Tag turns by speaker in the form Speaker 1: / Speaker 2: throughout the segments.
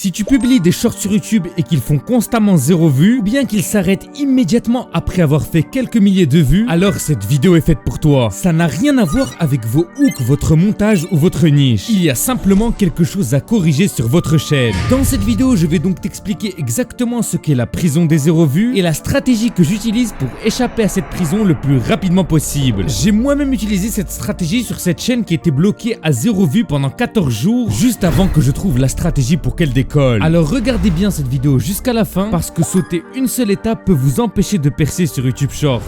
Speaker 1: Si tu publies des shorts sur YouTube et qu'ils font constamment 0 vues, ou bien qu'ils s'arrêtent immédiatement après avoir fait quelques milliers de vues, alors cette vidéo est faite pour toi. Ça n'a rien à voir avec vos hooks, votre montage ou votre niche. Il y a simplement quelque chose à corriger sur votre chaîne. Dans cette vidéo, je vais donc t'expliquer exactement ce qu'est la prison des 0 vues et la stratégie que j'utilise pour échapper à cette prison le plus rapidement possible. J'ai moi-même utilisé cette stratégie sur cette chaîne qui était bloquée à 0 vues pendant 14 jours, juste avant que je trouve la stratégie pour qu'elle décolle. Alors regardez bien cette vidéo jusqu'à la fin parce que sauter une seule étape peut vous empêcher de percer sur YouTube Shorts.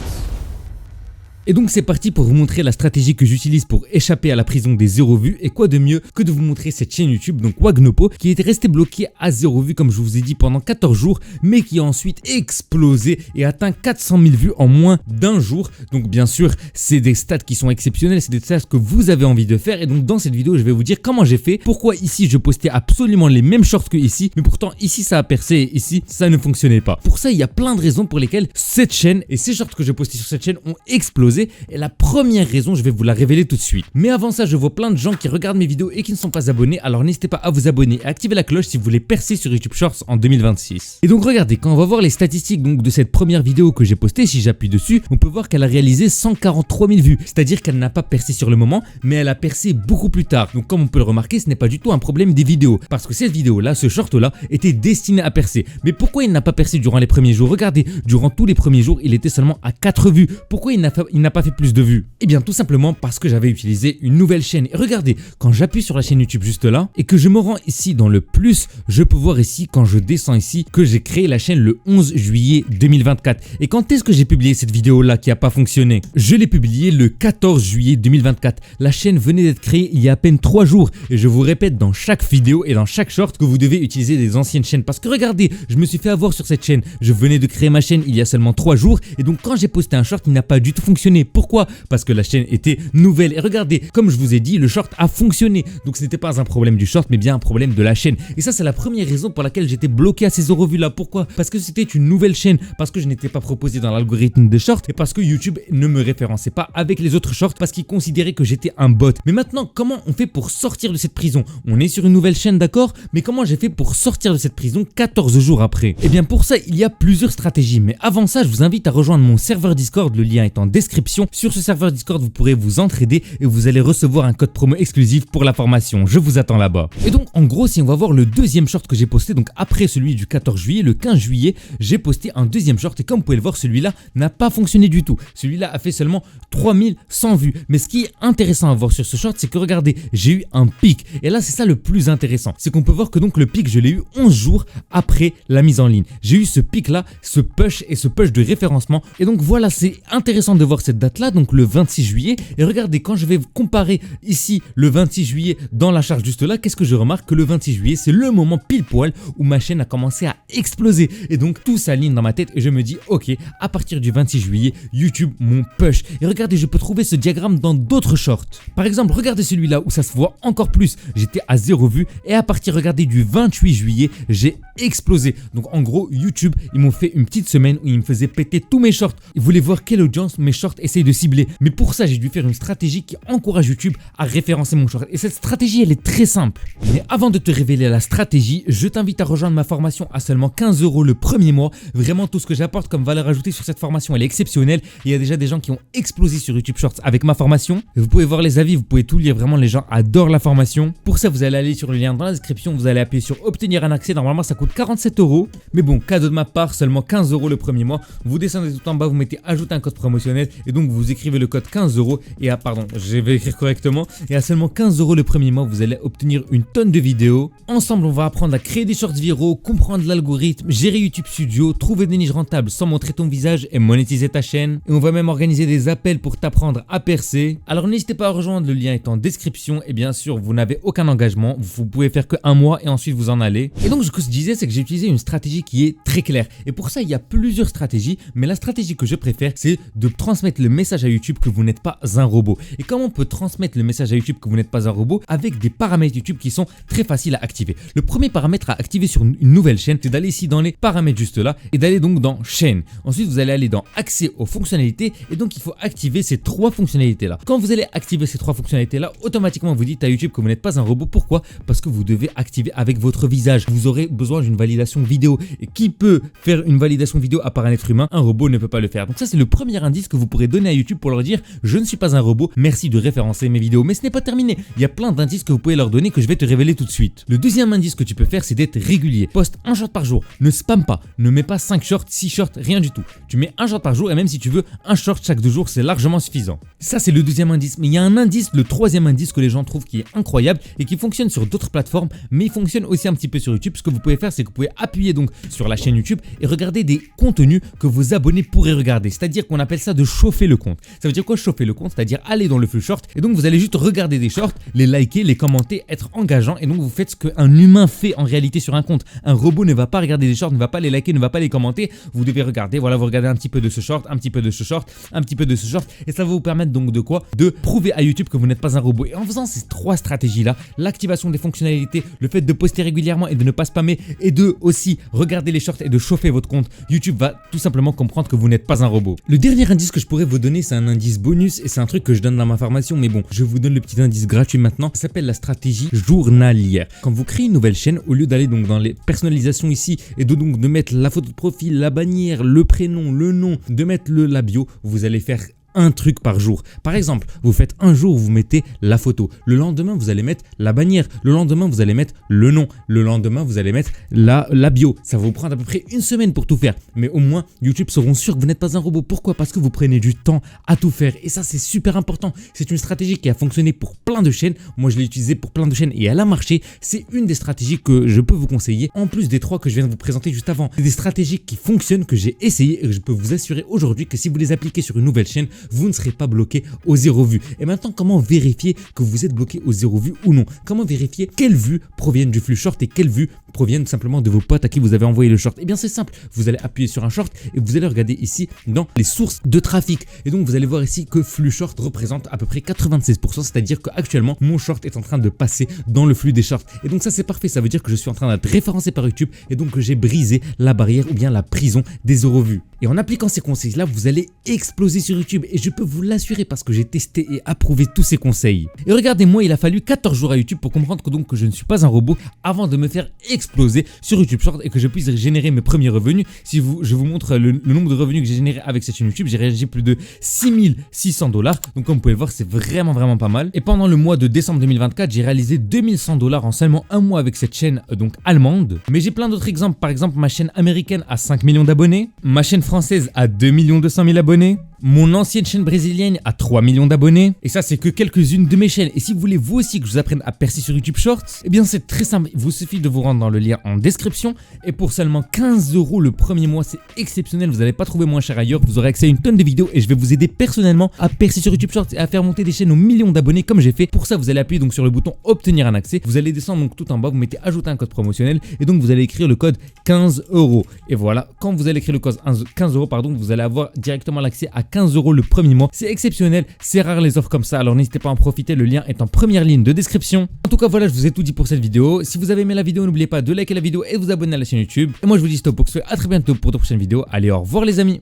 Speaker 1: Et donc c'est parti pour vous montrer la stratégie que j'utilise pour échapper à la prison des 0 vues. Et quoi de mieux que de vous montrer cette chaîne YouTube, donc Wagnopo, qui était restée bloquée à 0 vues comme je vous ai dit pendant 14 jours, mais qui a ensuite explosé et atteint 400 000 vues en moins d'un jour. Donc bien sûr c'est des stats qui sont exceptionnels, c'est des stats que vous avez envie de faire. Et donc dans cette vidéo je vais vous dire comment j'ai fait, pourquoi ici je postais absolument les mêmes shorts que ici, mais pourtant ici ça a percé et ici ça ne fonctionnait pas. Pour ça il y a plein de raisons pour lesquelles cette chaîne et ces shorts que je postais sur cette chaîne ont explosé. Et la première raison, je vais vous la révéler tout de suite. Mais avant ça, je vois plein de gens qui regardent mes vidéos et qui ne sont pas abonnés. Alors n'hésitez pas à vous abonner et à activer la cloche si vous voulez percer sur YouTube Shorts en 2026. Et donc regardez, quand on va voir les statistiques donc, de cette première vidéo que j'ai postée, si j'appuie dessus, on peut voir qu'elle a réalisé 143 000 vues. C'est-à-dire qu'elle n'a pas percé sur le moment, mais elle a percé beaucoup plus tard. Donc comme on peut le remarquer, ce n'est pas du tout un problème des vidéos. Parce que cette vidéo-là, ce short-là, était destiné à percer. Mais pourquoi il n'a pas percé durant les premiers jours? Regardez, durant tous les premiers jours, il était seulement à 4 vues. Pourquoi il n'a pas fait plus de vues? Eh bien tout simplement parce que j'avais utilisé une nouvelle chaîne. Et regardez, quand j'appuie sur la chaîne YouTube juste là et que je me rends ici dans le plus, je peux voir ici quand je descends ici que j'ai créé la chaîne le 11 juillet 2024. Et quand est-ce que j'ai publié cette vidéo là qui n'a pas fonctionné? Je l'ai publiée le 14 juillet 2024. La chaîne venait d'être créée il y a à peine 3 jours. Et je vous répète dans chaque vidéo et dans chaque short que vous devez utiliser des anciennes chaînes. Parce que regardez, je me suis fait avoir sur cette chaîne. Je venais de créer ma chaîne il y a seulement 3 jours. Et donc quand j'ai posté un short, il n'a pas du tout fonctionné. Pourquoi? Parce que la chaîne était nouvelle. Et regardez, comme je vous ai dit, le short a fonctionné. Donc ce n'était pas un problème du short, mais bien un problème de la chaîne. Et ça, c'est la première raison pour laquelle j'étais bloqué à ces 0 vues là. Pourquoi? Parce que c'était une nouvelle chaîne, parce que je n'étais pas proposé dans l'algorithme des shorts et parce que YouTube ne me référençait pas avec les autres shorts parce qu'il considérait que j'étais un bot. Mais maintenant, comment on fait pour sortir de cette prison? On est sur une nouvelle chaîne, d'accord, mais comment j'ai fait pour sortir de cette prison 14 jours après? Et bien pour ça, il y a plusieurs stratégies. Mais avant ça, je vous invite à rejoindre mon serveur Discord. Le lien est en description. Sur ce serveur Discord, vous pourrez vous entraider et vous allez recevoir un code promo exclusif pour la formation. Je vous attends là-bas. Et donc en gros, si on va voir le deuxième short que j'ai posté, donc après celui du 14 juillet, le 15 juillet, j'ai posté un deuxième short et comme vous pouvez le voir, celui-là n'a pas fonctionné du tout. Celui-là a fait seulement 3100 vues. Mais ce qui est intéressant à voir sur ce short, c'est que regardez, j'ai eu un pic. Et là, c'est ça le plus intéressant. C'est qu'on peut voir que donc le pic, je l'ai eu 11 jours après la mise en ligne. J'ai eu ce pic-là, ce push et ce push de référencement. Et donc voilà, c'est intéressant de voir cette date-là, donc le 26 juillet. Et regardez, quand je vais comparer ici le 26 juillet dans la charge juste là, qu'est-ce que je remarque? Que le 26 juillet, c'est le moment pile poil où ma chaîne a commencé à exploser. Et donc tout s'aligne dans ma tête et je me dis, ok, à partir du 26 juillet, YouTube, mon push. Et regardez, je peux trouver ce diagramme dans d'autres shorts. Par exemple, regardez celui-là où ça se voit encore plus. J'étais à 0 vues et à partir, regardez, du 28 juillet, j'ai explosé. Donc en gros, YouTube, ils m'ont fait une petite semaine où ils me faisaient péter tous mes shorts. Ils voulaient voir quelle audience mes shorts essayent de cibler. Mais pour ça, j'ai dû faire une stratégie qui encourage YouTube à référencer mon short. Et cette stratégie, elle est très simple. Mais avant de te révéler la stratégie, je t'invite à rejoindre ma formation à seulement 15 € le premier mois. Vraiment, tout ce que j'apporte comme valeur ajoutée sur cette formation, elle est exceptionnelle. Il y a déjà des gens qui ont explosé sur YouTube Shorts avec ma formation. Et vous pouvez voir les avis, vous pouvez tout lire. Vraiment, les gens adorent la formation. Pour ça, vous allez aller sur le lien dans la description. Vous allez appuyer sur obtenir un accès. Normalement, ça coûte 47 €. Mais bon, cadeau de ma part, seulement 15 € le premier mois. Vous descendez tout en bas, vous mettez ajouter un code promotionnel. Et donc, vous écrivez le code 15 €. Et pardon, je vais écrire correctement. Et à seulement 15 € le premier mois, vous allez obtenir une tonne de vidéos. Ensemble, on va apprendre à créer des shorts viraux, comprendre l'algorithme, gérer YouTube Studio, trouver des niches rentables sans montrer ton visage et monétiser ta chaîne. Et on va même organiser des appels pour t'apprendre à percer. Alors n'hésitez pas à rejoindre, le lien est en description. Et bien sûr, vous n'avez aucun engagement. Vous pouvez faire que un mois et ensuite vous en allez. Et donc, ce que je disais, c'est que j'ai utilisé une stratégie qui est très claire. Et pour ça, il y a plusieurs stratégies. Mais la stratégie que je préfère, c'est de transmettre le message à YouTube que vous n'êtes pas un robot. Et comment on peut transmettre le message à YouTube que vous n'êtes pas un robot? Avec des paramètres YouTube qui sont très faciles à activer. Le premier paramètre à activer sur une nouvelle chaîne, c'est d'aller ici dans les paramètres juste là et d'aller donc dans chaîne. Ensuite, vous allez aller dans accès aux fonctionnalités et donc il faut activer ces trois fonctionnalités là. Quand vous allez activer ces trois fonctionnalités là, automatiquement vous dites à YouTube que vous n'êtes pas un robot. Pourquoi? Parce que vous devez activer avec votre visage. Vous aurez besoin d'une validation vidéo. Et qui peut faire une validation vidéo à part un être humain? Un robot ne peut pas le faire. Donc ça, c'est le premier indice que vous pourrez donner à YouTube pour leur dire je ne suis pas un robot, merci de référencer mes vidéos. Mais ce n'est pas terminé. Il y a plein d'indices que vous pouvez leur donner que je vais te révéler tout de suite. Le deuxième indice que tu peux faire, c'est d'être régulier. Poste un short par jour. Ne spam pas. Ne mets pas 5 shorts, 6 shorts, rien du tout. Tu mets un short par jour et même si tu veux un short chaque 2 jours, c'est largement suffisant. Ça, c'est le deuxième indice. Mais il y a un indice, le troisième indice que les gens trouvent qui est incroyable et qui fonctionne sur d'autres plateformes, mais il fonctionne aussi un petit peu sur YouTube. Ce que vous pouvez faire, c'est que vous pouvez appuyer donc sur la chaîne YouTube et regarder des contenus que vos abonnés pourraient regarder. C'est-à-dire qu'on appelle ça de chauffer le compte. Ça veut dire quoi chauffer le compte? C'est-à-dire aller dans le flux short et donc vous allez juste regarder des shorts, les liker, les commenter, être engageant et donc vous faites ce qu'un humain fait en réalité sur un compte. Un robot ne va pas regarder des shorts, ne va pas les liker, ne va pas les commenter. Vous devez regarder, voilà, vous regardez un petit peu de ce short, un petit peu de ce short, un petit peu de ce short et ça va vous permettre donc de quoi? De prouver à YouTube que vous n'êtes pas un robot. Et en faisant ces trois stratégies là, l'activation des fonctionnalités, le fait de poster régulièrement et de ne pas spammer et de aussi regarder les shorts et de chauffer votre compte, YouTube va tout simplement comprendre que vous n'êtes pas un robot. Le dernier indice que je pourrais vous donner, c'est un indice bonus et c'est un truc que je donne dans ma formation, mais bon, je vous donne le petit indice gratuit maintenant. Ça s'appelle la stratégie journalière. Quand vous créez une nouvelle chaîne, au lieu d'aller donc dans les personnalisations ici et de mettre la photo de profil, la bannière, le prénom, le nom, de mettre la bio, vous allez faire un truc par jour. Par exemple, vous faites un jour où vous mettez la photo. Le lendemain, vous allez mettre la bannière. Le lendemain, vous allez mettre le nom. Le lendemain, vous allez mettre la bio. Ça va vous prendre à peu près une semaine pour tout faire. Mais au moins, YouTube seront sûrs que vous n'êtes pas un robot. Pourquoi? Parce que vous prenez du temps à tout faire. Et ça, c'est super important. C'est une stratégie qui a fonctionné pour plein de chaînes. Moi, je l'ai utilisée pour plein de chaînes et elle a marché. C'est une des stratégies que je peux vous conseiller. En plus des trois que je viens de vous présenter juste avant. C'est des stratégies qui fonctionnent, que j'ai essayé et que je peux vous assurer aujourd'hui que si vous les appliquez sur une nouvelle chaîne, vous ne serez pas bloqué aux 0 vues. Et maintenant, comment vérifier que vous êtes bloqué aux 0 vues ou non? Comment vérifier quelles vues proviennent du flux short et quelles vues proviennent simplement de vos potes à qui vous avez envoyé le short? Eh bien, c'est simple. Vous allez appuyer sur un short et vous allez regarder ici dans les sources de trafic. Et donc, vous allez voir ici que flux short représente à peu près 96%, c'est-à-dire qu'actuellement, mon short est en train de passer dans le flux des shorts. Et donc, ça, c'est parfait. Ça veut dire que je suis en train d'être référencé par YouTube et donc que j'ai brisé la barrière ou bien la prison des 0 vues. Et en appliquant ces conseils-là, vous allez exploser sur YouTube. Et je peux vous l'assurer parce que j'ai testé et approuvé tous ces conseils. Et regardez, moi, il a fallu 14 jours à YouTube pour comprendre que je ne suis pas un robot avant de me faire exploser sur YouTube Short et que je puisse générer mes premiers revenus. Si je vous montre le nombre de revenus que j'ai généré avec cette chaîne YouTube, j'ai réalisé plus de 6600 $. Donc comme vous pouvez le voir, c'est vraiment pas mal. Et pendant le mois de décembre 2024, j'ai réalisé 2100 $ en seulement un mois avec cette chaîne donc allemande. Mais j'ai plein d'autres exemples. Par exemple, ma chaîne américaine a 5 millions d'abonnés, ma chaîne française a 2 200 000 abonnés, mon ancienne chaîne brésilienne a 3 millions d'abonnés. Et ça, c'est que quelques-unes de mes chaînes. Et si vous voulez vous aussi que je vous apprenne à percer sur YouTube Shorts, eh bien c'est très simple. Il vous suffit de vous rendre dans le lien en description. Et pour seulement 15 € le premier mois, c'est exceptionnel. Vous n'allez pas trouver moins cher ailleurs. Vous aurez accès à une tonne de vidéos et je vais vous aider personnellement à percer sur YouTube Shorts et à faire monter des chaînes aux millions d'abonnés comme j'ai fait. Pour ça, vous allez appuyer donc sur le bouton obtenir un accès. Vous allez descendre donc tout en bas, vous mettez ajouter un code promotionnel et donc vous allez écrire le code 15 €. Et voilà, quand vous allez écrire le code 15 €, pardon, vous allez avoir directement l'accès à 15 € le premier mois. C'est exceptionnel, c'est rare les offres comme ça, alors n'hésitez pas à en profiter, le lien est en première ligne de description. En tout cas voilà, je vous ai tout dit pour cette vidéo. Si vous avez aimé la vidéo, n'oubliez pas de liker la vidéo et de vous abonner à la chaîne YouTube. Et moi je vous dis stop, à très bientôt pour de prochaines vidéos. Allez, au revoir les amis.